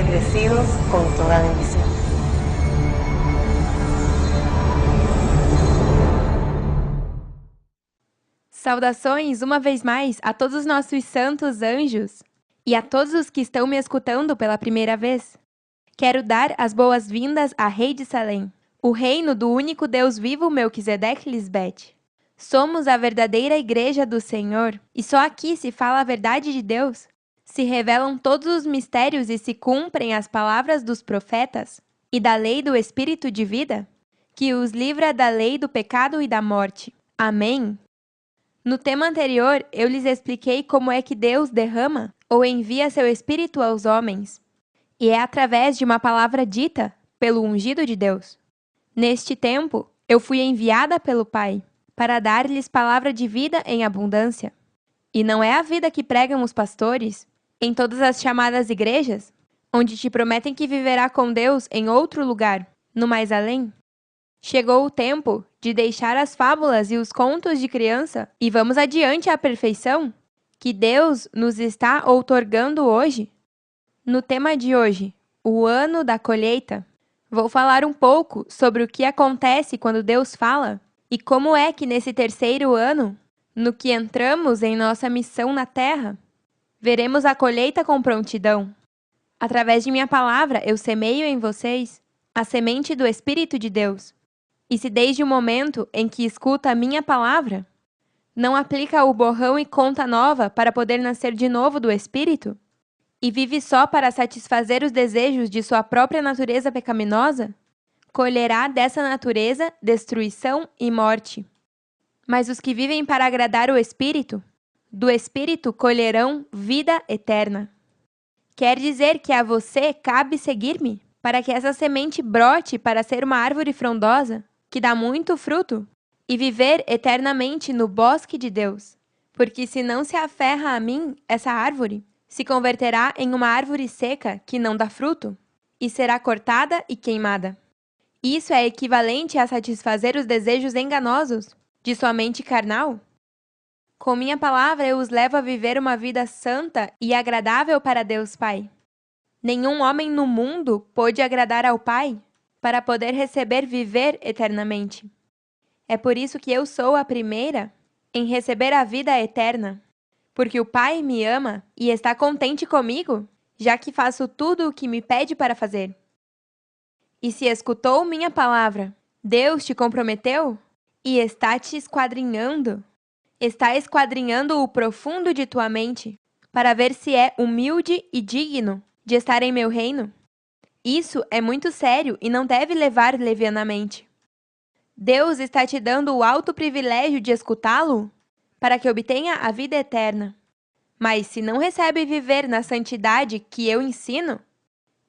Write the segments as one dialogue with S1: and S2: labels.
S1: bendecidos con toda bendición.
S2: Saudações uma vez mais a todos os nossos santos anjos e a todos os que estão me escutando pela primeira vez. Quero dar as boas-vindas a Rei de Salém, o reino do único Deus vivo Melquisedeque Lisbete. Somos a verdadeira igreja do Senhor e só aqui se fala a verdade de Deus. Se revelam todos os mistérios e se cumprem as palavras dos profetas e da lei do Espírito de vida, que os livra da lei do pecado e da morte. Amém. No tema anterior, eu lhes expliquei como é que Deus derrama ou envia seu Espírito aos homens, e é através de uma palavra dita pelo ungido de Deus. Neste tempo, eu fui enviada pelo Pai para dar-lhes palavra de vida em abundância. E não é a vida que pregam os pastores em todas as chamadas igrejas, onde te prometem que viverá com Deus em outro lugar, no mais além? Chegou o tempo de deixar as fábulas e os contos de criança e vamos adiante à perfeição que Deus nos está outorgando hoje. No tema de hoje, o ano da colheita, vou falar um pouco sobre o que acontece quando Deus fala e como é que nesse terceiro ano, no que entramos em nossa missão na Terra, veremos a colheita com prontidão. Através de minha palavra, eu semeio em vocês a semente do Espírito de Deus. E se desde o momento em que escuta a minha palavra, não aplica o borrão e conta nova para poder nascer de novo do Espírito, e vive só para satisfazer os desejos de sua própria natureza pecaminosa, colherá dessa natureza destruição e morte. Mas os que vivem para agradar o Espírito, do Espírito colherão vida eterna. Quer dizer que a você cabe seguir-me, para que essa semente brote para ser uma árvore frondosa, que dá muito fruto, e viver eternamente no bosque de Deus. Porque se não se aferra a mim, essa árvore se converterá em uma árvore seca que não dá fruto, e será cortada e queimada. Isso é equivalente a satisfazer os desejos enganosos de sua mente carnal? Com minha palavra eu os levo a viver uma vida santa e agradável para Deus Pai. Nenhum homem no mundo pôde agradar ao Pai para poder receber viver eternamente. É por isso que eu sou a primeira em receber a vida eterna, porque o Pai me ama e está contente comigo, já que faço tudo o que me pede para fazer. E se escutou minha palavra, Deus te comprometeu e está te esquadrinhando. Está esquadrinhando o profundo de tua mente, para ver se é humilde e digno de estar em meu reino. Isso é muito sério e não deve levar levianamente. Deus está te dando o alto privilégio de escutá-lo, para que obtenha a vida eterna. Mas se não recebe viver na santidade que eu ensino,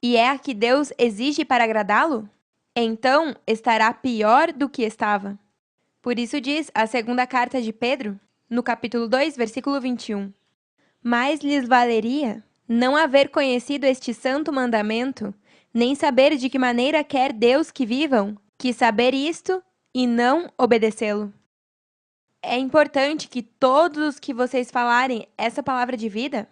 S2: e é a que Deus exige para agradá-lo, então estará pior do que estava. Por isso diz a segunda carta de Pedro, no capítulo 2, versículo 21. Mais lhes valeria não haver conhecido este santo mandamento, nem saber de que maneira quer Deus que vivam, que saber isto e não obedecê-lo. É importante que todos os que vocês falarem essa palavra de vida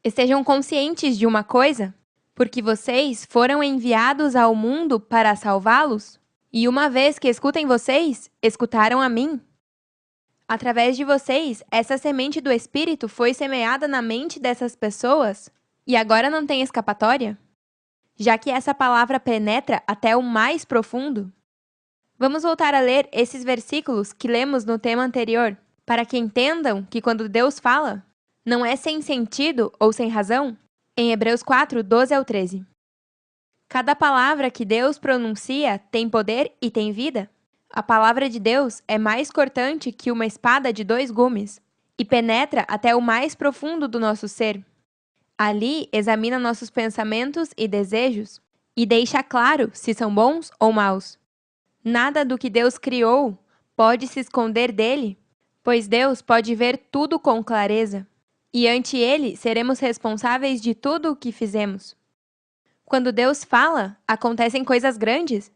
S2: estejam conscientes de uma coisa, porque vocês foram enviados ao mundo para salvá-los. E uma vez que escutem vocês, escutaram a mim. Através de vocês, essa semente do Espírito foi semeada na mente dessas pessoas e agora não tem escapatória, já que essa palavra penetra até o mais profundo. Vamos voltar a ler esses versículos que lemos no tema anterior, para que entendam que quando Deus fala, não é sem sentido ou sem razão. Em Hebreus 4, 12 ao 13. Cada palavra que Deus pronuncia tem poder e tem vida. A palavra de Deus é mais cortante que uma espada de 2 gumes e penetra até o mais profundo do nosso ser. Ali examina nossos pensamentos e desejos e deixa claro se são bons ou maus. Nada do que Deus criou pode se esconder dele, pois Deus pode ver tudo com clareza, e ante Ele seremos responsáveis de tudo o que fizemos. Quando Deus fala, acontecem coisas grandes.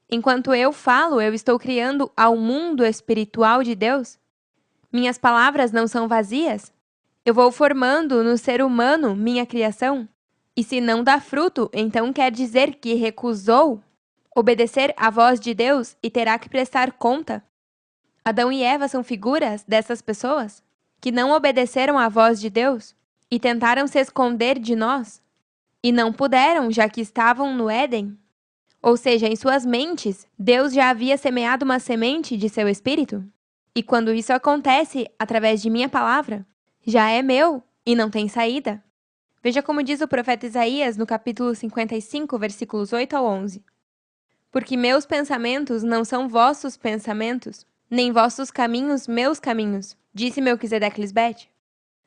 S2: Enquanto eu falo, eu estou criando ao mundo espiritual de Deus. Minhas palavras não são vazias. Eu vou formando no ser humano minha criação. E se não dá fruto, então quer dizer que recusou obedecer à voz de Deus e terá que prestar conta. Adão e Eva são figuras dessas pessoas que não obedeceram à voz de Deus e tentaram se esconder de nós. E não puderam, já que estavam no Éden. Ou seja, em suas mentes, Deus já havia semeado uma semente de seu espírito. E quando isso acontece através de minha palavra, já é meu e não tem saída. Veja como diz o profeta Isaías no capítulo 55, versículos 8 ao 11. Porque meus pensamentos não são vossos pensamentos, nem vossos caminhos meus caminhos, disse Melquisedeque Lisbete.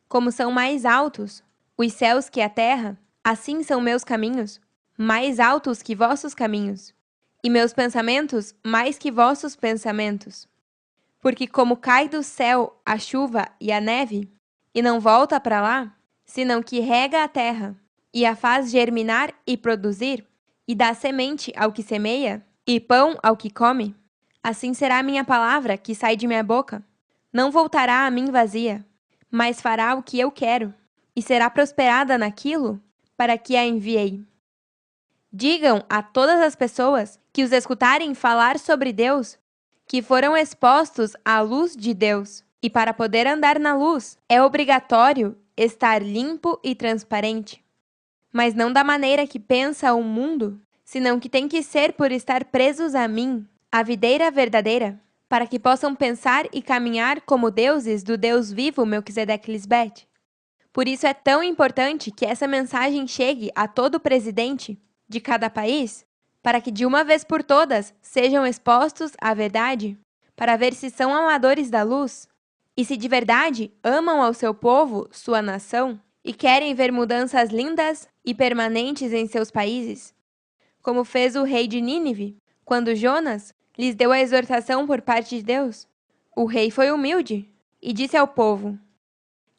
S2: Como são mais altos os céus que a terra, assim são meus caminhos, mais altos que vossos caminhos, e meus pensamentos mais que vossos pensamentos. Porque como cai do céu a chuva e a neve, e não volta para lá, senão que rega a terra, e a faz germinar e produzir, e dá semente ao que semeia, e pão ao que come, assim será a minha palavra que sai de minha boca. Não voltará a mim vazia, mas fará o que eu quero, e será prosperada naquilo para que a enviei. Digam a todas as pessoas que os escutarem falar sobre Deus que foram expostos à luz de Deus. E para poder andar na luz, é obrigatório estar limpo e transparente. Mas não da maneira que pensa o mundo, senão que tem que ser por estar presos a mim, a videira verdadeira, para que possam pensar e caminhar como deuses do Deus vivo Melquisedeque Lisbete. Por isso é tão importante que essa mensagem chegue a todo presidente de cada país, para que de uma vez por todas sejam expostos à verdade, para ver se são amadores da luz e se de verdade amam ao seu povo, sua nação, e querem ver mudanças lindas e permanentes em seus países, como fez o rei de Nínive, quando Jonas lhes deu a exortação por parte de Deus. O rei foi humilde e disse ao povo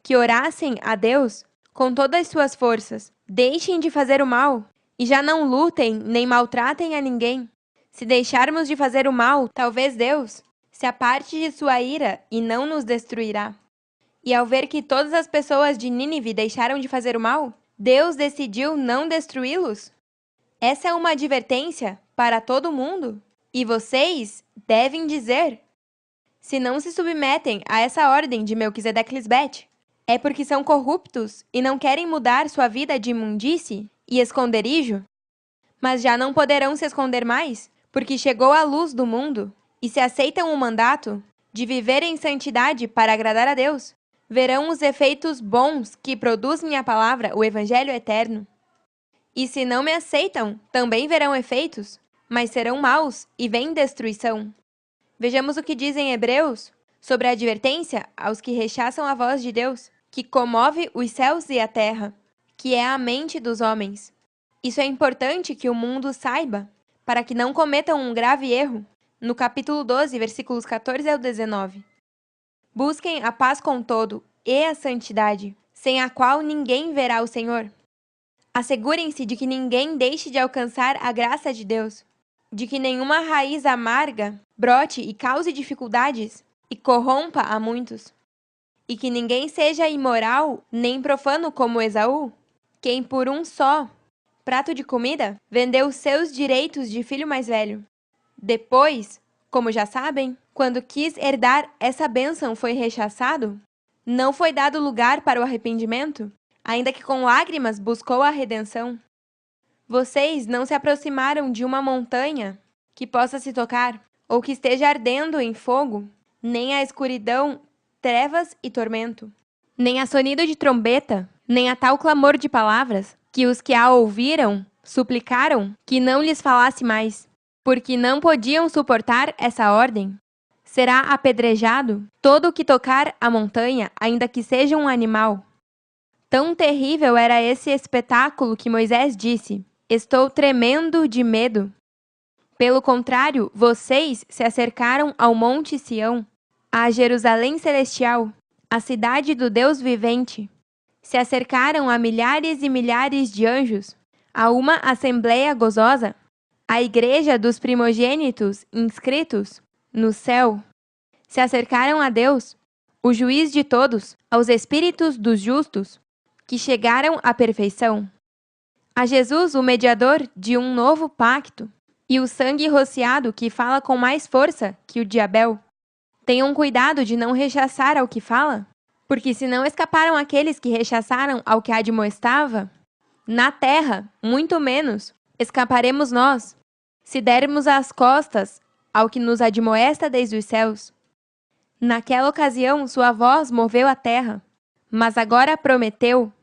S2: que orassem a Deus com todas as suas forças, deixem de fazer o mal e já não lutem nem maltratem a ninguém. Se deixarmos de fazer o mal, talvez Deus se aparte de sua ira e não nos destruirá. E ao ver que todas as pessoas de Nínive deixaram de fazer o mal, Deus decidiu não destruí-los. Essa é uma advertência para todo mundo. E vocês devem dizer: se não se submetem a essa ordem de Melquisedeque Lisbete, é porque são corruptos e não querem mudar sua vida de imundície e esconderijo? Mas já não poderão se esconder mais, porque chegou a luz do mundo, e se aceitam o mandato de viver em santidade para agradar a Deus, verão os efeitos bons que produz minha palavra, o Evangelho eterno. E se não me aceitam, também verão efeitos, mas serão maus e vem destruição. Vejamos o que diz em Hebreus sobre a advertência aos que rechaçam a voz de Deus, que comove os céus e a terra, que é a mente dos homens. Isso é importante que o mundo saiba, para que não cometam um grave erro. No capítulo 12, versículos 14 ao 19. Busquem a paz com todo e a santidade, sem a qual ninguém verá o Senhor. Assegurem-se de que ninguém deixe de alcançar a graça de Deus, de que nenhuma raiz amarga brote e cause dificuldades e corrompa a muitos, e que ninguém seja imoral nem profano como Esaú, quem por um só prato de comida vendeu seus direitos de filho mais velho. Depois, como já sabem, quando quis herdar essa bênção foi rechaçado, não foi dado lugar para o arrependimento, ainda que com lágrimas buscou a redenção. Vocês não se aproximaram de uma montanha que possa se tocar, ou que esteja ardendo em fogo, nem a escuridão, trevas e tormento, nem a sonido de trombeta, nem a tal clamor de palavras, que os que a ouviram suplicaram que não lhes falasse mais, porque não podiam suportar essa ordem. Será apedrejado todo o que tocar a montanha, ainda que seja um animal. Tão terrível era esse espetáculo que Moisés disse: estou tremendo de medo. Pelo contrário, vocês se acercaram ao Monte Sião, à Jerusalém Celestial, a cidade do Deus vivente. Se acercaram a milhares e milhares de anjos, a uma assembleia gozosa, a igreja dos primogênitos inscritos no céu. Se acercaram a Deus, o juiz de todos, aos espíritos dos justos, que chegaram à perfeição. A Jesus, o mediador de um novo pacto, e o sangue rociado que fala com mais força que o de Abel. Tenham cuidado de não rechaçar ao que fala, porque se não escaparam aqueles que rechaçaram ao que admoestava, na terra, muito menos, escaparemos nós, se dermos as costas ao que nos admoesta desde os céus. Naquela ocasião, sua voz moveu a terra, mas agora prometeu,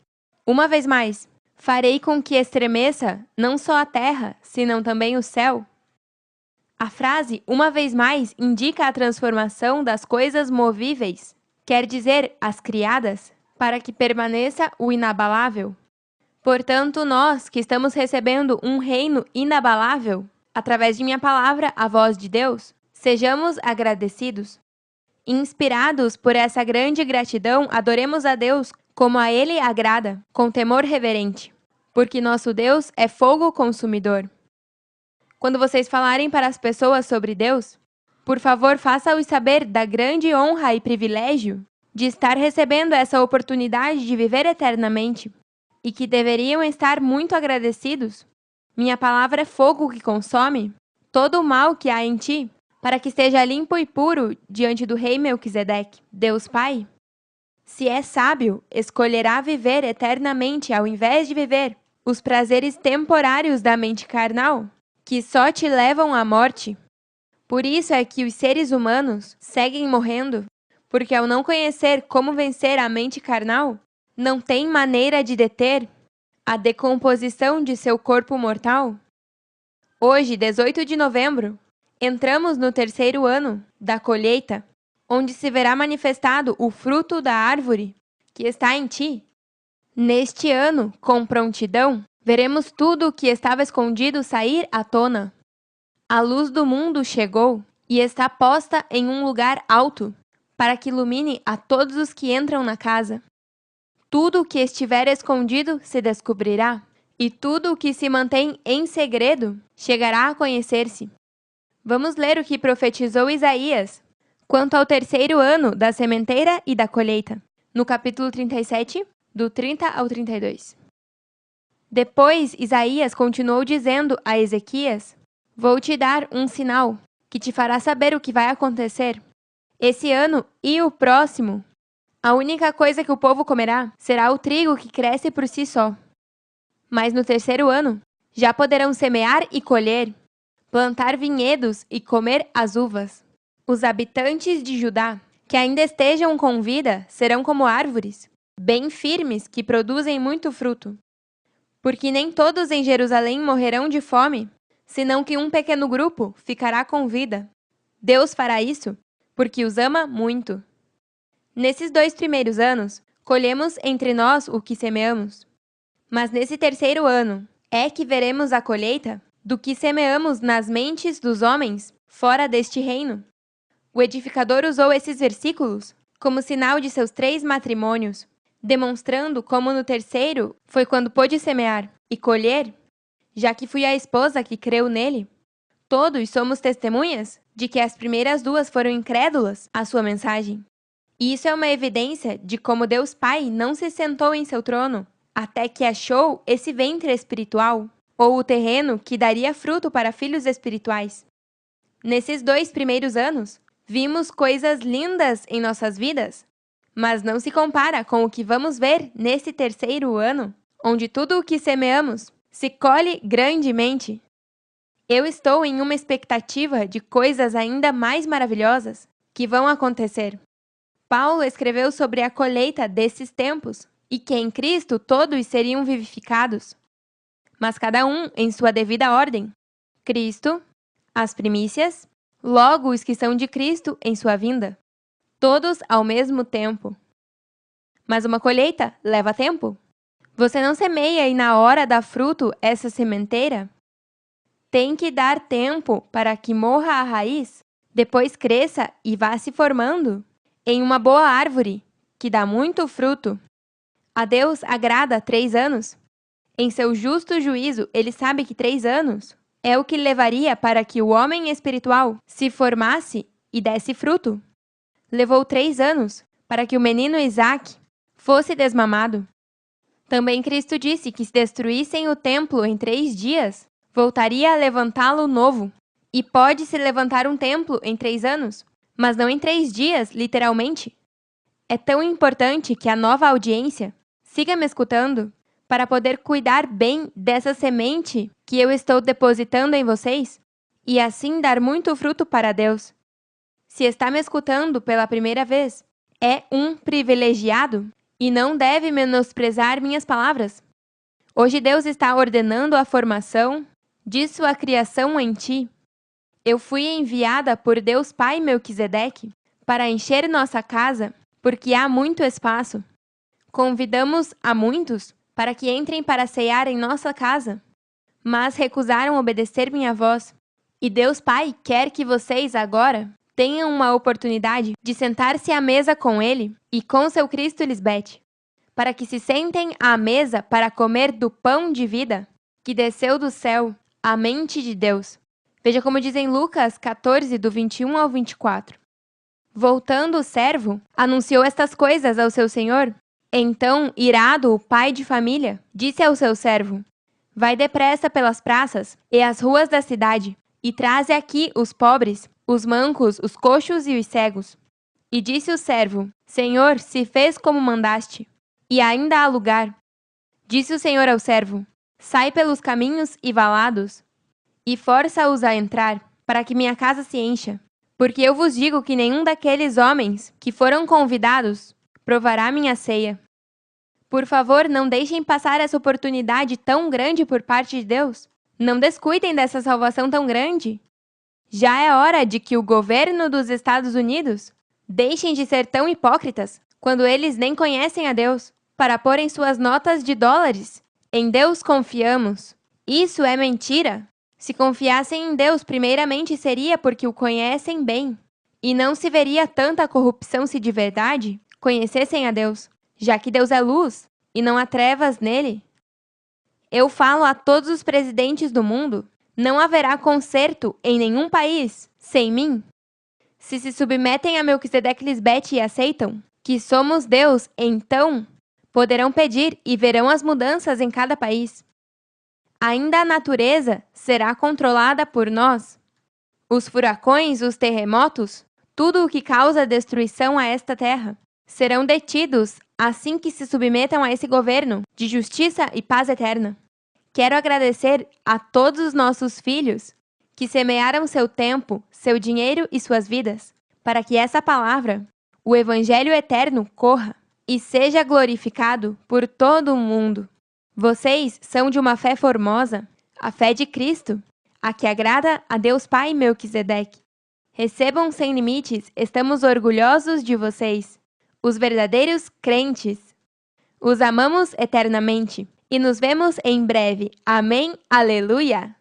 S2: uma vez mais, farei com que estremeça não só a terra, senão também o céu. A frase, uma vez mais, indica a transformação das coisas movíveis, quer dizer, as criadas, para que permaneça o inabalável. Portanto, nós, que estamos recebendo um reino inabalável, através de minha palavra, a voz de Deus, sejamos agradecidos. Inspirados por essa grande gratidão, adoremos a Deus como a Ele agrada, com temor reverente, porque nosso Deus é fogo consumidor. Quando vocês falarem para as pessoas sobre Deus, por favor, faça-os saber da grande honra e privilégio de estar recebendo essa oportunidade de viver eternamente, e que deveriam estar muito agradecidos. Minha palavra é fogo que consome todo o mal que há em ti, para que esteja limpo e puro diante do rei Melquisedeque, Deus Pai. Se é sábio, escolherá viver eternamente ao invés de viver os prazeres temporários da mente carnal, que só te levam à morte. Por isso é que os seres humanos seguem morrendo, porque ao não conhecer como vencer a mente carnal, não tem maneira de deter a decomposição de seu corpo mortal. Hoje, 18 de novembro, entramos no terceiro ano da colheita, onde se verá manifestado o fruto da árvore que está em ti. Neste ano, com prontidão, veremos tudo o que estava escondido sair à tona. A luz do mundo chegou e está posta em um lugar alto, para que ilumine a todos os que entram na casa. Tudo o que estiver escondido se descobrirá, e tudo o que se mantém em segredo chegará a conhecer-se. Vamos ler o que profetizou Isaías quanto ao terceiro ano da sementeira e da colheita, no capítulo 37, do 30 ao 32. Depois, Isaías continuou dizendo a Ezequias: Vou te dar um sinal, que te fará saber o que vai acontecer. Esse ano e o próximo, a única coisa que o povo comerá será o trigo que cresce por si só. Mas no terceiro ano, já poderão semear e colher, plantar vinhedos e comer as uvas. Os habitantes de Judá, que ainda estejam com vida, serão como árvores, bem firmes, que produzem muito fruto. Porque nem todos em Jerusalém morrerão de fome, senão que um pequeno grupo ficará com vida. Deus fará isso, porque os ama muito. Nesses 2 primeiros anos, colhemos entre nós o que semeamos. Mas nesse terceiro ano é que veremos a colheita do que semeamos nas mentes dos homens fora deste reino. O edificador usou esses versículos como sinal de seus 3 matrimônios, demonstrando como no terceiro foi quando pôde semear e colher, já que fui a esposa que creu nele. Todos somos testemunhas de que as primeiras 2 foram incrédulas à sua mensagem. E isso é uma evidência de como Deus Pai não se sentou em seu trono até que achou esse ventre espiritual, ou o terreno que daria fruto para filhos espirituais. Nesses 2 primeiros anos, vimos coisas lindas em nossas vidas, mas não se compara com o que vamos ver nesse terceiro ano, onde tudo o que semeamos se colhe grandemente. Eu estou em uma expectativa de coisas ainda mais maravilhosas que vão acontecer. Paulo escreveu sobre a colheita desses tempos e que em Cristo todos seriam vivificados, mas cada um em sua devida ordem. Cristo, as primícias, logo os que são de Cristo em sua vinda, todos ao mesmo tempo. Mas uma colheita leva tempo. Você não semeia e na hora dá fruto essa sementeira? Tem que dar tempo para que morra a raiz, depois cresça e vá se formando em uma boa árvore, que dá muito fruto. A Deus agrada 3 anos. Em seu justo juízo, ele sabe que 3 anos é o que levaria para que o homem espiritual se formasse e desse fruto. Levou 3 anos para que o menino Isaque fosse desmamado. Também Cristo disse que se destruíssem o templo em 3 dias, voltaria a levantá-lo novo. E pode-se levantar um templo em 3 anos, mas não em 3 dias, literalmente. É tão importante que a nova audiência siga me escutando para poder cuidar bem dessa semente que eu estou depositando em vocês e assim dar muito fruto para Deus. Se está me escutando pela primeira vez, é um privilegiado e não deve menosprezar minhas palavras. Hoje Deus está ordenando a formação de sua criação em ti. Eu fui enviada por Deus Pai Melquisedeque para encher nossa casa, porque há muito espaço. Convidamos a muitos para que entrem para cear em nossa casa, mas recusaram obedecer minha voz. E Deus Pai quer que vocês agora tenham uma oportunidade de sentar-se à mesa com Ele e com seu Cristo Lisbete, para que se sentem à mesa para comer do pão de vida que desceu do céu, a mente de Deus. Veja como diz em Lucas 14, do 21 ao 24. Voltando o servo, anunciou estas coisas ao seu senhor. Então, irado, o pai de família disse ao seu servo: vai depressa pelas praças e as ruas da cidade, e traze aqui os pobres, os mancos, os coxos e os cegos. E disse o servo: Senhor, se fez como mandaste, e ainda há lugar. Disse o Senhor ao servo: sai pelos caminhos e valados, e força-os a entrar, para que minha casa se encha. Porque eu vos digo que nenhum daqueles homens que foram convidados provará minha ceia. Por favor, não deixem passar essa oportunidade tão grande por parte de Deus. Não descuidem dessa salvação tão grande. Já é hora de que o governo dos Estados Unidos deixem de ser tão hipócritas quando eles nem conhecem a Deus, para porem suas notas de dólares. Em Deus confiamos. Isso é mentira. Se confiassem em Deus, primeiramente seria porque o conhecem bem, e não se veria tanta corrupção se de verdade conhecessem a Deus, já que Deus é luz e não há trevas nele. Eu falo a todos os presidentes do mundo: não haverá conserto em nenhum país sem mim. Se submetem a Melquisedeque Lisbete e aceitam que somos Deus, então poderão pedir e verão as mudanças em cada país. Ainda a natureza será controlada por nós. Os furacões, os terremotos, tudo o que causa destruição a esta terra, serão detidos assim que se submetam a esse governo de justiça e paz eterna. Quero agradecer a todos os nossos filhos que semearam seu tempo, seu dinheiro e suas vidas, para que essa palavra, o Evangelho eterno, corra e seja glorificado por todo o mundo. Vocês são de uma fé formosa, a fé de Cristo, a que agrada a Deus Pai Melquisedeque. Recebam sem limites, estamos orgulhosos de vocês, os verdadeiros crentes. Os amamos eternamente e nos vemos em breve. Amém. Aleluia!